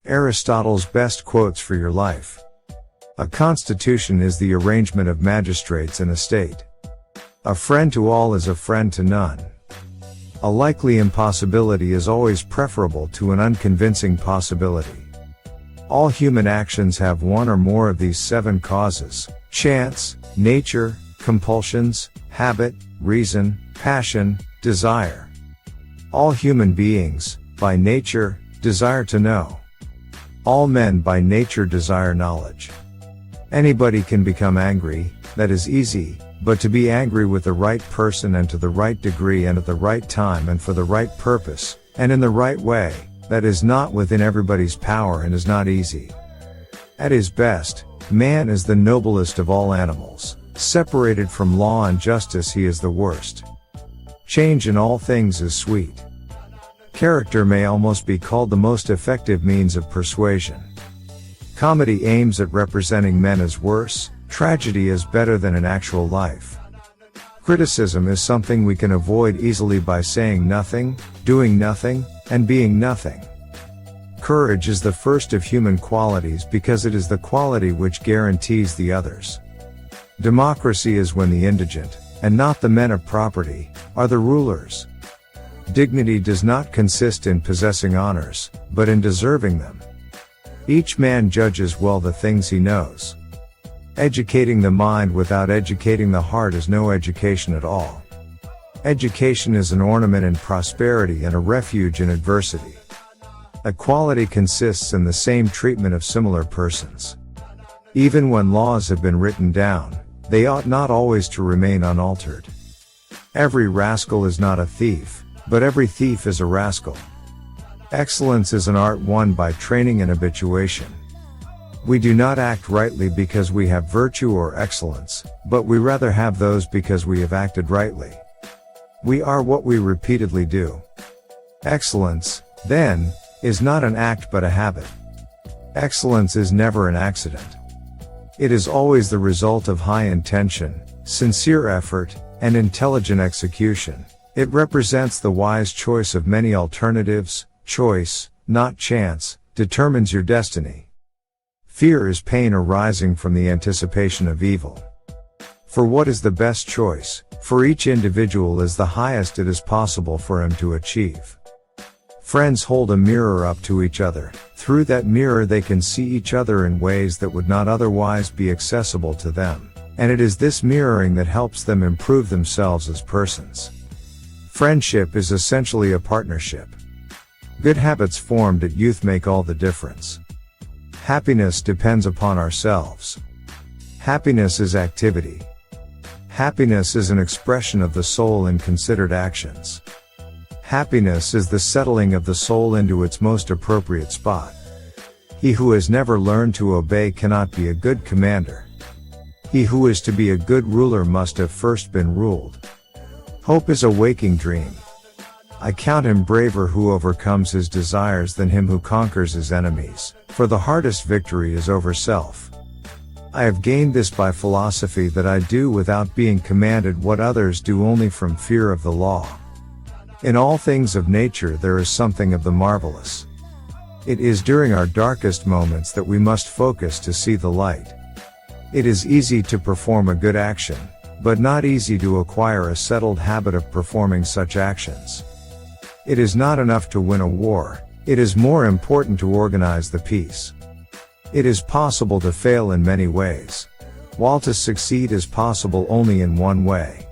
Aristotle's best quotes for your life. A constitution is the arrangement of magistrates in a state. A friend to all is a friend to none. A likely impossibility is always preferable to an unconvincing possibility. All human actions have one or more of these 7 causes: chance, nature, compulsions, habit, reason, passion, desire. All human beings, by nature, desire to know. All men by nature desire knowledge. Anybody can become angry, that is easy, but to be angry with the right person and to the right degree and at the right time and for the right purpose, and in the right way, that is not within everybody's power and is not easy. At his best, man is the noblest of all animals. Separated from law and justice, he is the worst. Change in all things is sweet. Character may almost be called the most effective means of persuasion. Comedy aims at representing men as worse, tragedy is better than in actual life. Criticism is something we can avoid easily by saying nothing, doing nothing, and being nothing. Courage is the first of human qualities because it is the quality which guarantees the others. Democracy is when the indigent, and not the men of property, are the rulers. Dignity does not consist in possessing honors, but in deserving them. Each man judges well the things he knows. Educating the mind without educating the heart is no education at all. Education is an ornament in prosperity and a refuge in adversity. Equality consists in the same treatment of similar persons. Even when laws have been written down, they ought not always to remain unaltered. Every rascal is not a thief, but every thief is a rascal. Excellence is an art won by training and habituation. We do not act rightly because we have virtue or excellence, but we rather have those because we have acted rightly. We are what we repeatedly do. Excellence, then, is not an act but a habit. Excellence is never an accident. It is always the result of high intention, sincere effort, and intelligent execution. It represents the wise choice of many alternatives. Choice, not chance, determines your destiny. Fear is pain arising from the anticipation of evil. For what is the best choice, for each individual is the highest it is possible for him to achieve. Friends hold a mirror up to each other. Through that mirror they can see each other in ways that would not otherwise be accessible to them, and it is this mirroring that helps them improve themselves as persons. Friendship is essentially a partnership. Good habits formed at youth make all the difference. Happiness depends upon ourselves. Happiness is activity. Happiness is an expression of the soul in considered actions. Happiness is the settling of the soul into its most appropriate spot. He who has never learned to obey cannot be a good commander. He who is to be a good ruler must have first been ruled. Hope is a waking dream. I count him braver who overcomes his desires than him who conquers his enemies, for the hardest victory is over self. I have gained this by philosophy that I do without being commanded what others do only from fear of the law. In all things of nature there is something of the marvelous. It is during our darkest moments that we must focus to see the light. It is easy to perform a good action, but not easy to acquire a settled habit of performing such actions. It is not enough to win a war, it is more important to organize the peace. It is possible to fail in many ways, while to succeed is possible only in one way.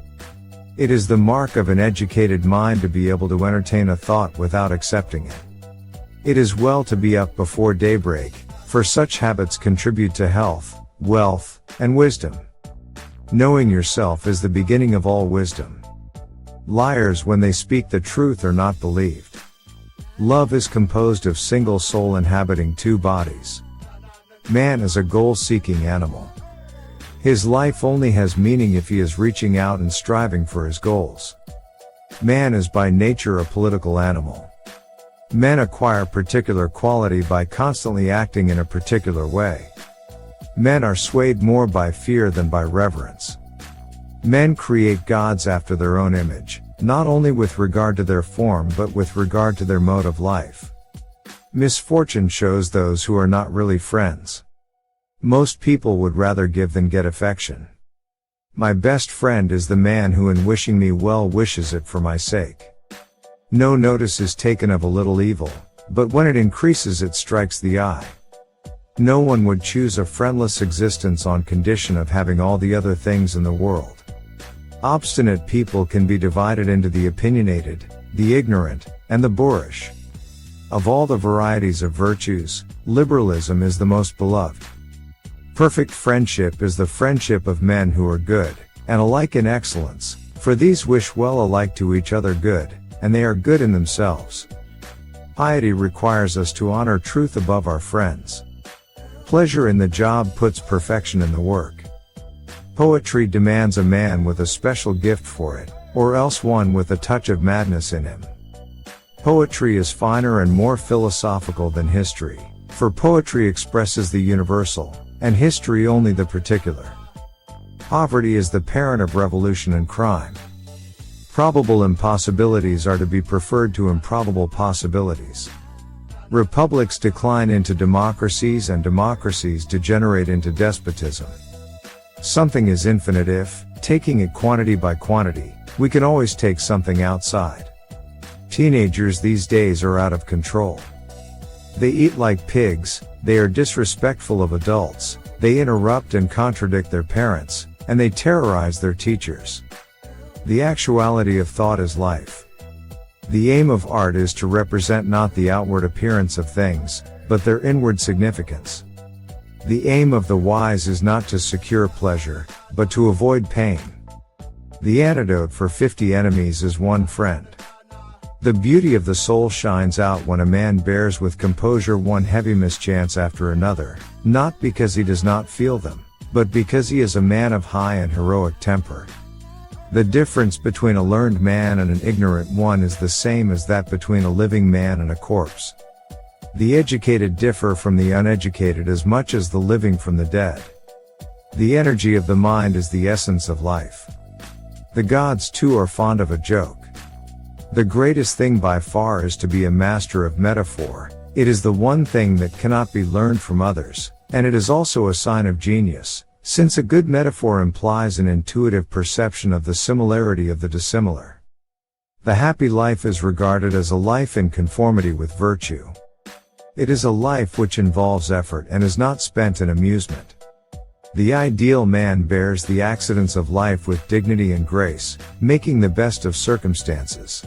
It is the mark of an educated mind to be able to entertain a thought without accepting it. It is well to be up before daybreak, for such habits contribute to health, wealth, and wisdom. Knowing yourself is the beginning of all wisdom. Liars when they speak the truth are not believed. Love is composed of single soul inhabiting 2 bodies. Man is a goal-seeking animal. His life only has meaning if he is reaching out and striving for his goals. Man is by nature a political animal. Men acquire particular quality by constantly acting in a particular way. Men are swayed more by fear than by reverence. Men create gods after their own image, not only with regard to their form but with regard to their mode of life. Misfortune shows those who are not really friends. Most people would rather give than get affection. My best friend is the man who in wishing me well wishes it for my sake. No notice is taken of a little evil, but when it increases it strikes the eye. No one would choose a friendless existence on condition of having all the other things in the world. Obstinate people can be divided into the opinionated, the ignorant, and the boorish. Of all the varieties of virtues, liberalism is the most beloved. Perfect friendship is the friendship of men who are good, and alike in excellence, for these wish well alike to each other good, and they are good in themselves. Piety requires us to honor truth above our friends. Pleasure in the job puts perfection in the work. Poetry demands a man with a special gift for it, or else one with a touch of madness in him. Poetry is finer and more philosophical than history, for poetry expresses the universal, and history only the particular. Poverty is the parent of revolution and crime. Probable impossibilities are to be preferred to improbable possibilities. Republics decline into democracies and democracies degenerate into despotism. Something is infinite if, taking it quantity by quantity, we can always take something outside. Teenagers these days are out of control. They eat like pigs, they are disrespectful of adults, they interrupt and contradict their parents, and they terrorize their teachers. The actuality of thought is life. The aim of art is to represent not the outward appearance of things, but their inward significance. The aim of the wise is not to secure pleasure, but to avoid pain. The antidote for 50 enemies is one friend. The beauty of the soul shines out when a man bears with composure one heavy mischance after another, not because he does not feel them, but because he is a man of high and heroic temper. The difference between a learned man and an ignorant one is the same as that between a living man and a corpse. The educated differ from the uneducated as much as the living from the dead. The energy of the mind is the essence of life. The gods too are fond of a joke. The greatest thing by far is to be a master of metaphor. It is the one thing that cannot be learned from others, and it is also a sign of genius, since a good metaphor implies an intuitive perception of the similarity of the dissimilar. The happy life is regarded as a life in conformity with virtue. It is a life which involves effort and is not spent in amusement. The ideal man bears the accidents of life with dignity and grace, making the best of circumstances.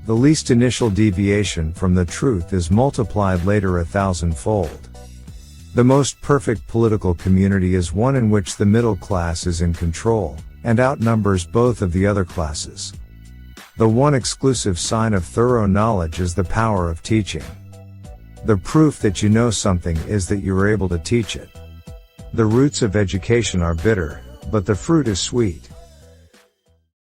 The least initial deviation from the truth is multiplied later 1,000-fold. The most perfect political community is one in which the middle class is in control, and outnumbers both of the other classes. The one exclusive sign of thorough knowledge is the power of teaching. The proof that you know something is that you are able to teach it. The roots of education are bitter, but the fruit is sweet.